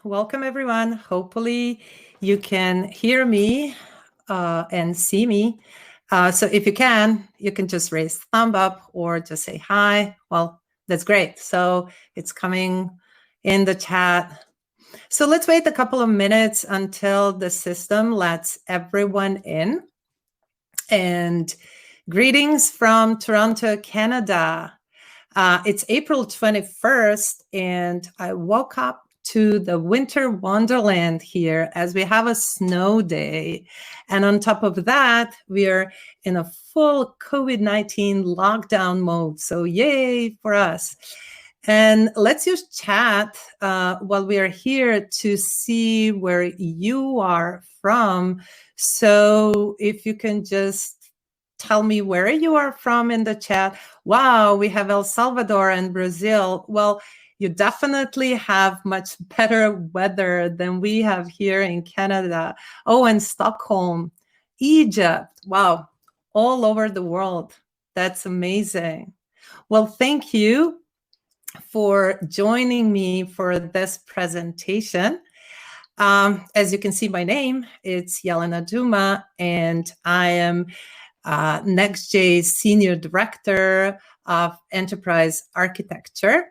Welcome, everyone. Hopefully you can hear me and see me. So if you can just raise thumb up or just say hi. Well, that's great. So it's coming in the chat. So let's wait a couple of minutes until the system lets everyone in. And greetings from Toronto, Canada. It's April 21st, and I woke up to the winter wonderland here as we have a snow day. And on top of that, we are in a full COVID-19 lockdown mode. So yay for us. And let's use chat while we are here to see where you are from. So if you can just tell me where you are from in the chat. Wow, we have El Salvador and Brazil. Well, you definitely have much better weather than we have here in Canada. Oh, and Stockholm, Egypt. Wow, all over the world. That's amazing. Well, thank you for joining me for this presentation. As you can see my name, it's Jelena Duma, and I am NextJ Senior Director of Enterprise Architecture.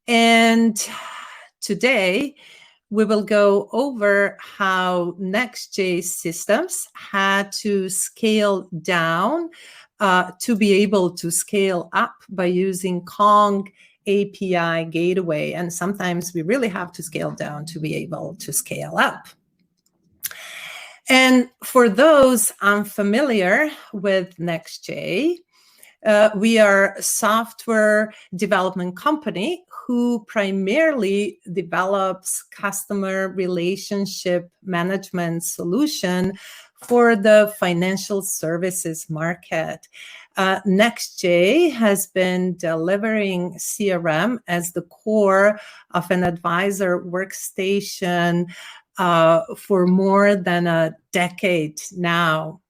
And today we will go over how NextJ systems had to scale down to be able to scale up by using Kong API gateway. And sometimes we really have to scale down to be able to scale up. And for those unfamiliar with NextJ, we are a software development company who primarily develops customer relationship management solution for the financial services market. NextJ has been delivering CRM as the core of an advisor workstation for more than a decade now.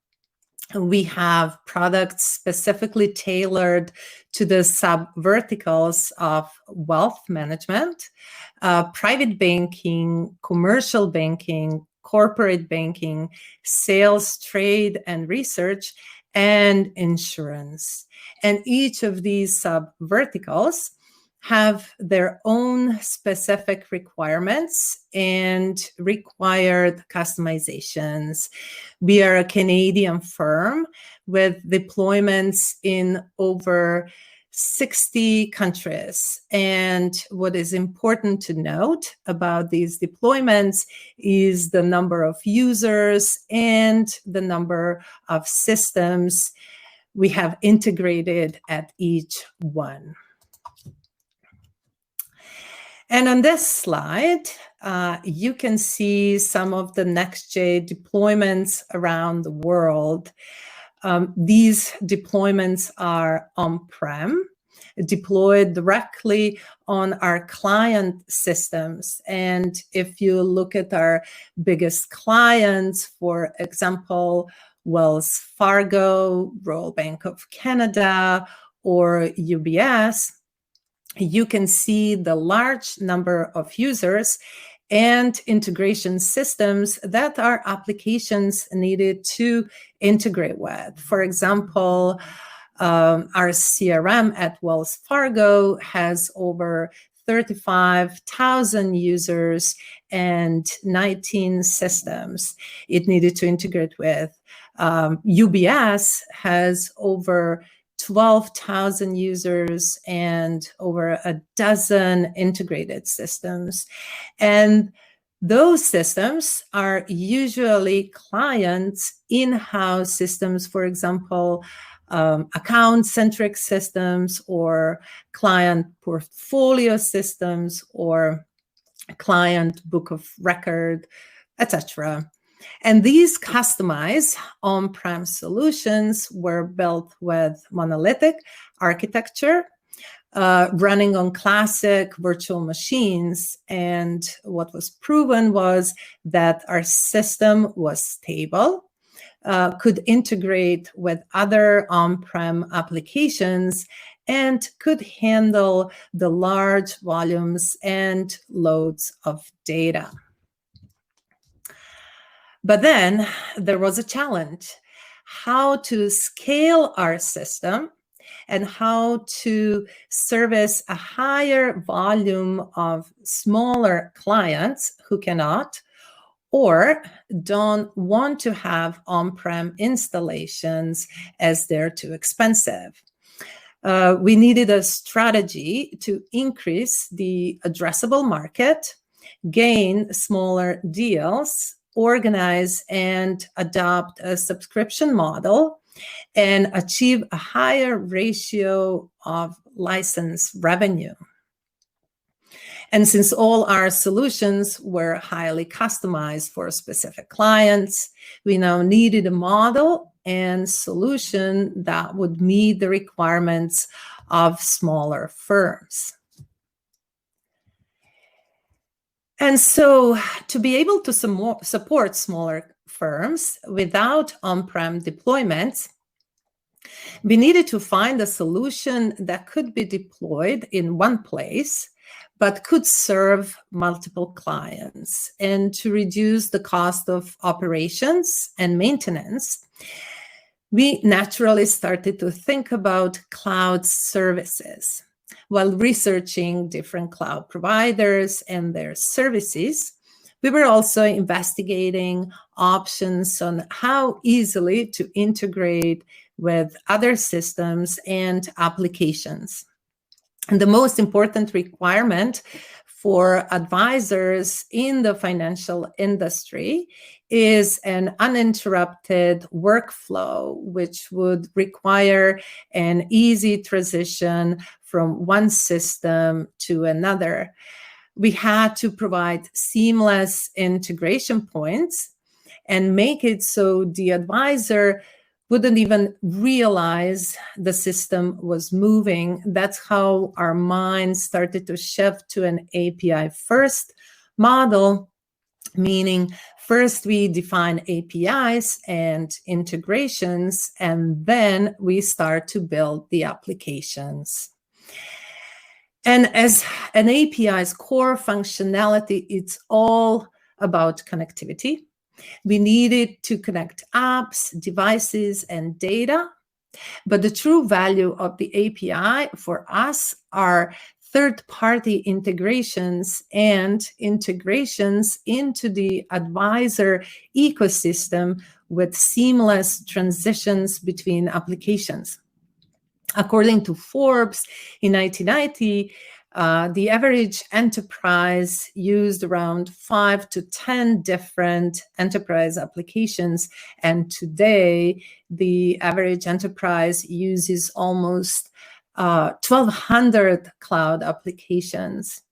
We have products specifically tailored to the sub-verticals of wealth management, private banking, commercial banking, corporate banking, sales, trade, and research, and insurance. And each of these sub-verticals have their own specific requirements and required customizations. We are a Canadian firm with deployments in over 60 countries. And what is important to note about these deployments is the number of users and the number of systems we have integrated at each one. And on this slide, you can see some of the NextJ deployments around the world. These deployments are on-prem, deployed directly on our client systems. And if you look at our biggest clients, for example, Wells Fargo, Royal Bank of Canada, or UBS, you can see the large number of users and integration systems that our applications needed to integrate with. For example, our CRM at Wells Fargo has over 35,000 users and 19 systems it needed to integrate with. UBS has over 12,000 users and over a dozen integrated systems. And those systems are usually clients' in-house systems, for example, account-centric systems or client portfolio systems or client book of record, etc. And these customized on-prem solutions were built with monolithic architecture, running on classic virtual machines. And what was proven was that our system was stable, could integrate with other on-prem applications, and could handle the large volumes and loads of data. But then there was a challenge: how to scale our system and how to service a higher volume of smaller clients who cannot or don't want to have on-prem installations as they're too expensive. We needed a strategy to increase the addressable market, gain smaller deals, organize and adopt a subscription model, and achieve a higher ratio of license revenue. And since all our solutions were highly customized for specific clients, we now needed a model and solution that would meet the requirements of smaller firms. And so to be able to support smaller firms without on-prem deployments, we needed to find a solution that could be deployed in one place, but could serve multiple clients. And to reduce the cost of operations and maintenance, we naturally started to think about cloud services. While researching different cloud providers and their services, we were also investigating options on how easily to integrate with other systems and applications. And the most important requirement for advisors in the financial industry is an uninterrupted workflow, which would require an easy transition from one system to another. We had to provide seamless integration points and make it so the advisor wouldn't even realize the system was moving. That's how our minds started to shift to an API-first model, meaning first we define APIs and integrations, and then we start to build the applications. And as an API's core functionality, it's all about connectivity. We needed to connect apps, devices, and data. But the true value of the API for us are third-party integrations and integrations into the advisor ecosystem with seamless transitions between applications. According to Forbes, in 1990, the average enterprise used around 5 to 10 different enterprise applications. And today, the average enterprise uses almost 1,200 cloud applications.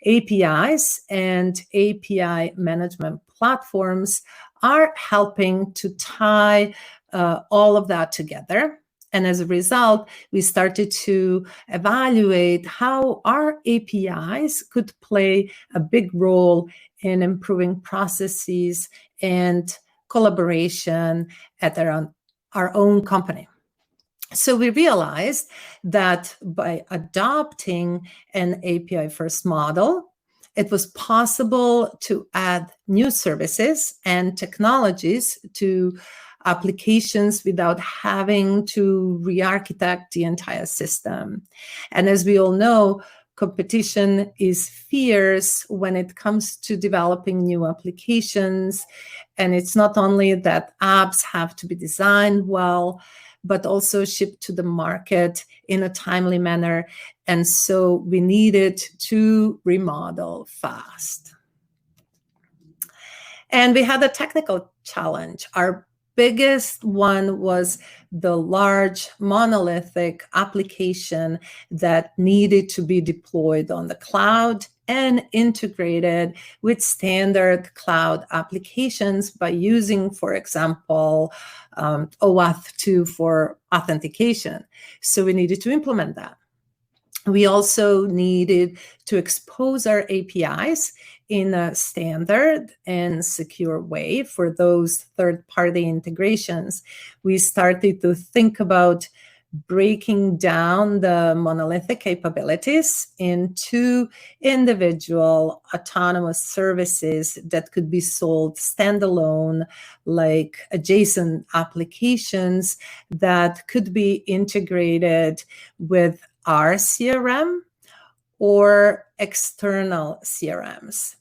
APIs and API management platforms are helping to tie all of that together. And as a result, we started to evaluate how our APIs could play a big role in improving processes and collaboration at our own company. So we realized that by adopting an API-first model, it was possible to add new services and technologies to applications without having to re-architect the entire system. And as we all know, competition is fierce when it comes to developing new applications. And it's not only that apps have to be designed well, but also shipped to the market in a timely manner. And so we needed to remodel fast. And we had a technical challenge. Our biggest one was the large monolithic application that needed to be deployed on the cloud and integrated with standard cloud applications by using, for example, OAuth 2 for authentication. So we needed to implement that. We also needed to expose our APIs in a standard and secure way for those third-party integrations. We started to think about breaking down the monolithic capabilities into individual autonomous services that could be sold standalone, like adjacent applications that could be integrated with our CRM or external CRMs.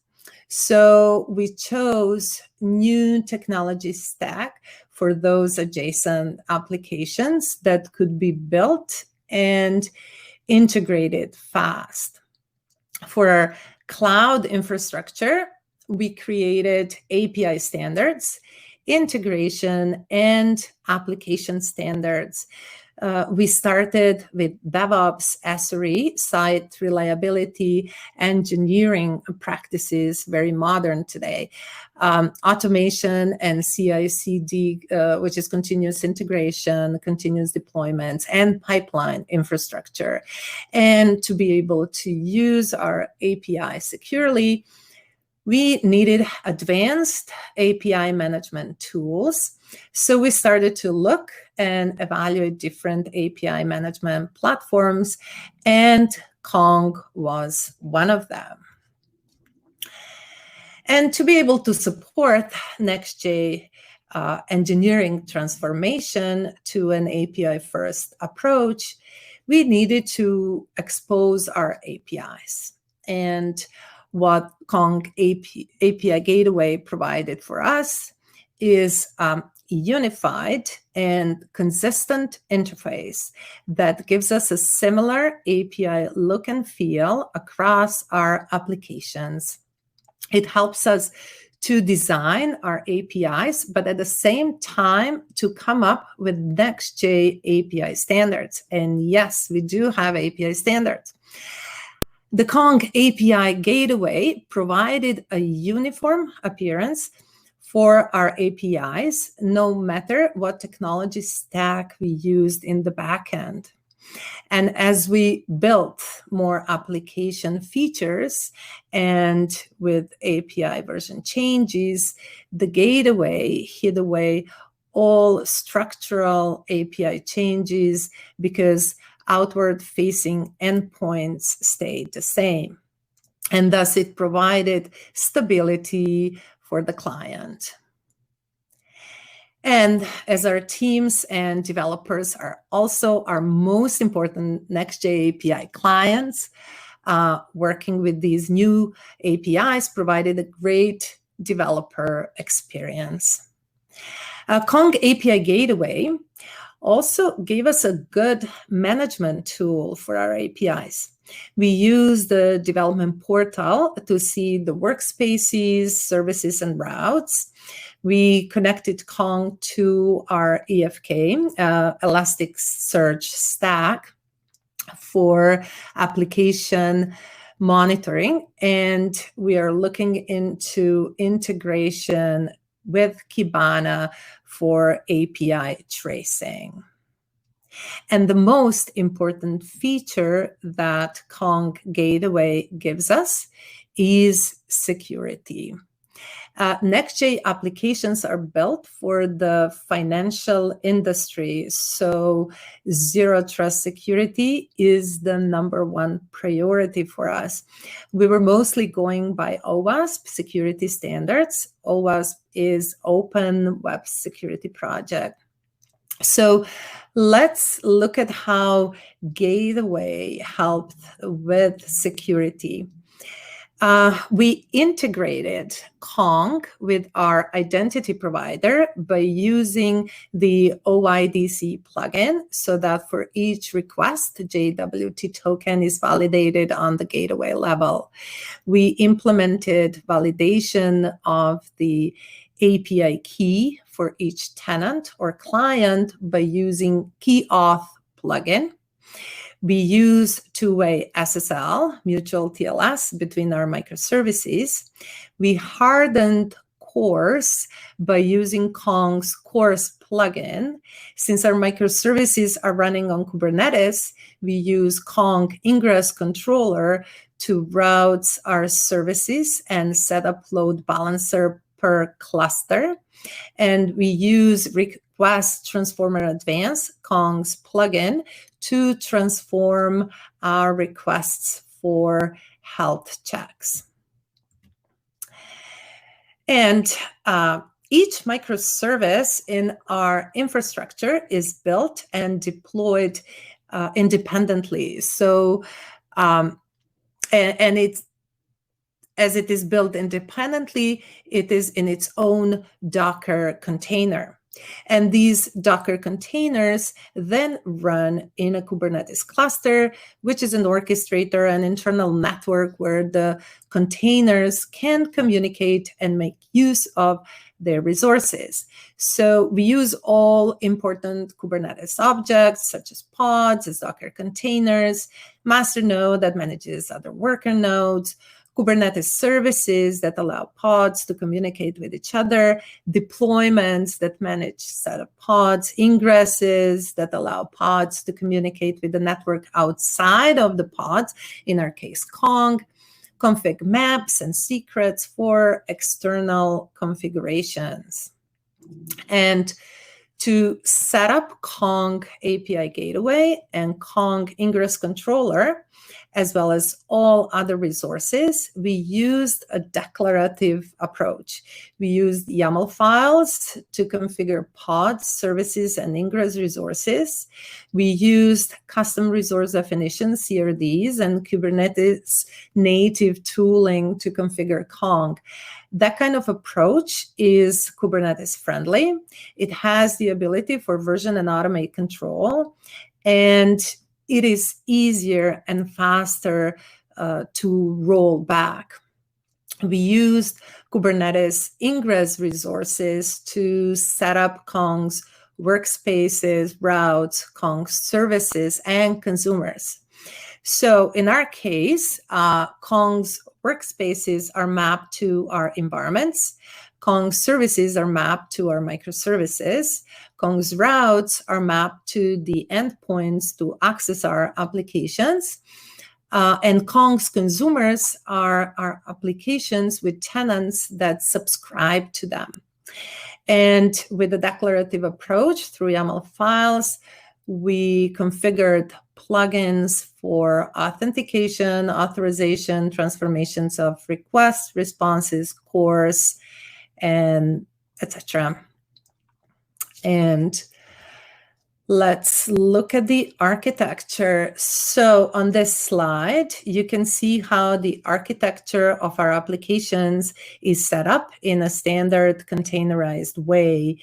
So we chose new technology stack for those adjacent applications that could be built and integrated fast. For our cloud infrastructure, we created API standards, integration, and application standards. We started with DevOps, SRE, site reliability, engineering practices, very modern today, automation and CI/CD, which is continuous integration, continuous deployments, and pipeline infrastructure. And to be able to use our API securely, we needed advanced API management tools. So we started to look and evaluate different API management platforms, and Kong was one of them. And to be able to support NextJ engineering transformation to an API-first approach, we needed to expose our APIs. And what Kong API Gateway provided for us is a unified and consistent interface that gives us a similar API look and feel across our applications. It helps us to design our APIs, but at the same time to come up with NextJ API standards. And yes, we do have API standards. The Kong API Gateway provided a uniform appearance for our APIs, no matter what technology stack we used in the backend. And as we built more application features and with API version changes, the gateway hid away all structural API changes because outward-facing endpoints stayed the same. And thus it provided stability for the client. And as our teams and developers are also our most important NextJ API clients, working with these new APIs provided a great developer experience. Kong API Gateway also gave us a good management tool for our APIs. We use the development portal to see the workspaces, services, and routes. We connected Kong to our EFK, Elasticsearch stack, for application monitoring, and we are looking into integration with Kibana for API tracing. And the most important feature that Kong Gateway gives us is security. NextJ applications are built for the financial industry, so zero trust security is the #1 priority for us. We were mostly going by OWASP security standards. OWASP is Open Web Security Project. So let's look at how Gateway helped with security. We integrated Kong with our identity provider by using the OIDC plugin so that for each request, the JWT token is validated on the gateway level. We implemented validation of the API key for each tenant or client by using KeyAuth plugin. We use two-way SSL, mutual TLS, between our microservices. We hardened CORS by using Kong's CORS plugin. Since our microservices are running on Kubernetes, we use Kong Ingress Controller to route our services and set up load balancer per cluster. And we use Request Transformer Advanced, Kong's plugin, to transform our requests for health checks. And each microservice in our infrastructure is built and deployed independently. So, and it's, as it is built independently, it is in its own Docker container. And these Docker containers then run in a Kubernetes cluster, which is an orchestrator, an internal network where the containers can communicate and make use of their resources. So we use all important Kubernetes objects, such as pods, as Docker containers, master node that manages other worker nodes, Kubernetes services that allow pods to communicate with each other, deployments that manage set of pods, ingresses that allow pods to communicate with the network outside of the pods, in our case, Kong, config maps and secrets for external configurations. And to set up Kong API Gateway and Kong Ingress Controller, as well as all other resources, we used a declarative approach. We used YAML files to configure pods, services, and ingress resources. We used custom resource definitions, CRDs, and Kubernetes native tooling to configure Kong. That kind of approach is Kubernetes friendly. It has the ability for version and automate control, and it is easier and faster to roll back. We used Kubernetes ingress resources to set up Kong's workspaces, routes, Kong's services, and consumers. So in our case, Kong's workspaces are mapped to our environments. Kong's services are mapped to our microservices. Kong's routes are mapped to the endpoints to access our applications. And Kong's consumers are our applications with tenants that subscribe to them. And with a declarative approach through YAML files, we configured plugins for authentication, authorization, transformations of requests, responses, cores, and etc. And let's look at the architecture. So on this slide, you can see how the architecture of our applications is set up in a standard containerized way.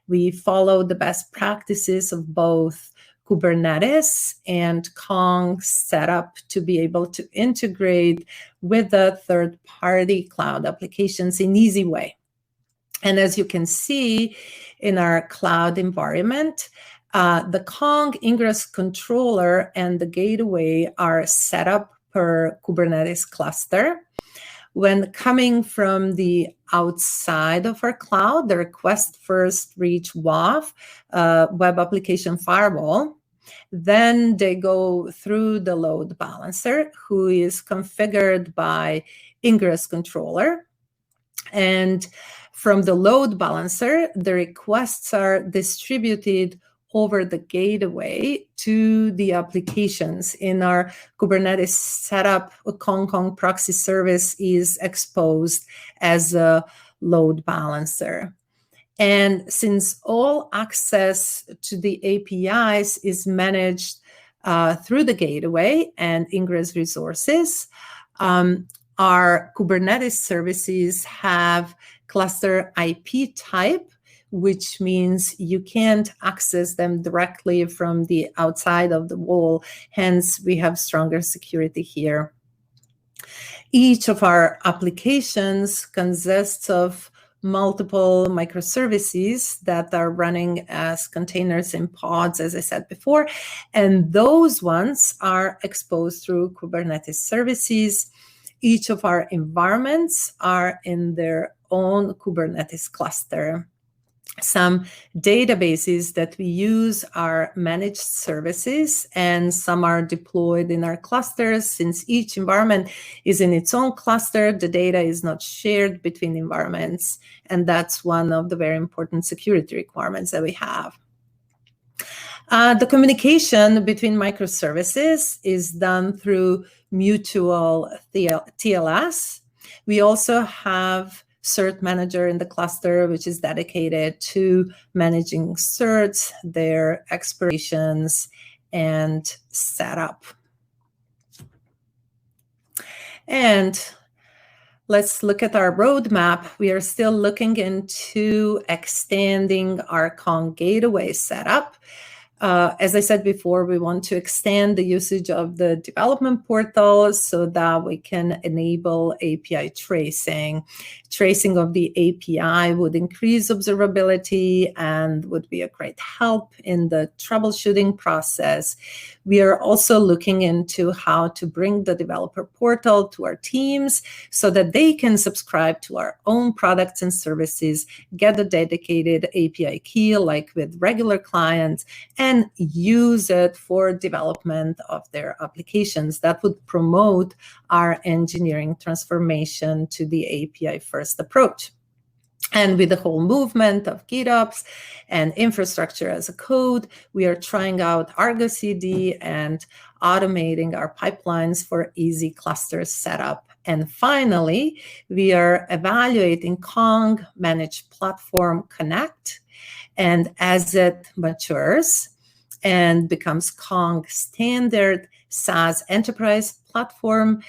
We follow the best practices of both Kubernetes and Kong setup to be able to integrate with the third-party cloud applications in an easy way. And as you can see in our cloud environment, the Kong Ingress Controller and the gateway are set up per Kubernetes cluster. When coming from the outside of our cloud, the request first reach WAF, Web Application Firewall. Then they go through the load balancer, who is configured by Ingress Controller. And from the load balancer, the requests are distributed over the gateway to the applications. In our Kubernetes setup, a Kong proxy service is exposed as a load balancer. And since all access to the APIs is managed through the gateway and ingress resources, our Kubernetes services have cluster IP type, which means you can't access them directly from the outside of the wall. Hence, we have stronger security here. Each of our applications consists of multiple microservices that are running as containers in pods, as I said before, and those ones are exposed through Kubernetes services. Each of our environments are in their own Kubernetes cluster. Some databases that we use are managed services, and some are deployed in our clusters. Since each environment is in its own cluster, the data is not shared between environments, and that's one of the very important security requirements that we have. The communication between microservices is done through mutual TLS. We also have cert manager in the cluster, which is dedicated to managing certs, their expirations, and setup. And let's look at our roadmap. We are still looking into extending our Kong gateway setup. As I said before, we want to extend the usage of the development portal so that we can enable API tracing. Tracing of the API would increase observability and would be a great help in the troubleshooting process. We are also looking into how to bring the developer portal to our teams so that they can subscribe to our own products and services, get a dedicated API key like with regular clients, and use it for development of their applications. That would promote our engineering transformation to the API-first approach. And with the whole movement of GitOps and infrastructure as a code, we are trying out Argo CD and automating our pipelines for easy cluster setup. And finally, we are evaluating Kong Managed Platform Connect. And as it matures and becomes Kong standard SaaS enterprise platform,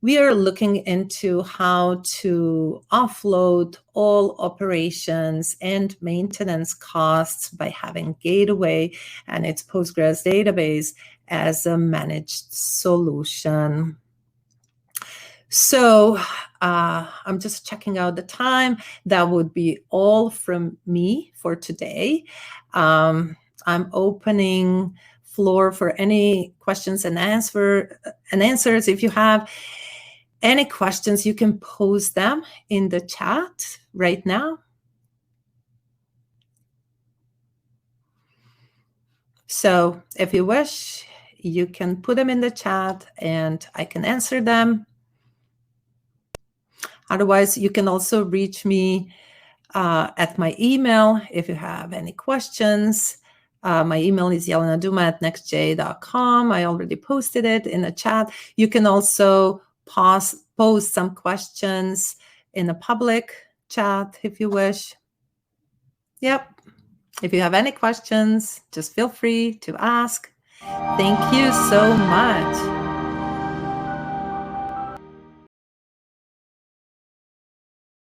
we are looking into how to offload all operations and maintenance costs by having Gateway and its Postgres database as a managed solution. So I'm just checking out the time. That would be all from me for today. I'm opening floor for any questions and answers. If you have any questions, you can post them in the chat right now. So if you wish, you can put them in the chat and I can answer them. Otherwise, you can also reach me at my email if you have any questions. My email is jelenaduma@nextj.com. I already posted it in the chat. You can also post some questions in a public chat if you wish. Yep. If you have any questions, just feel free to ask. Thank you so much.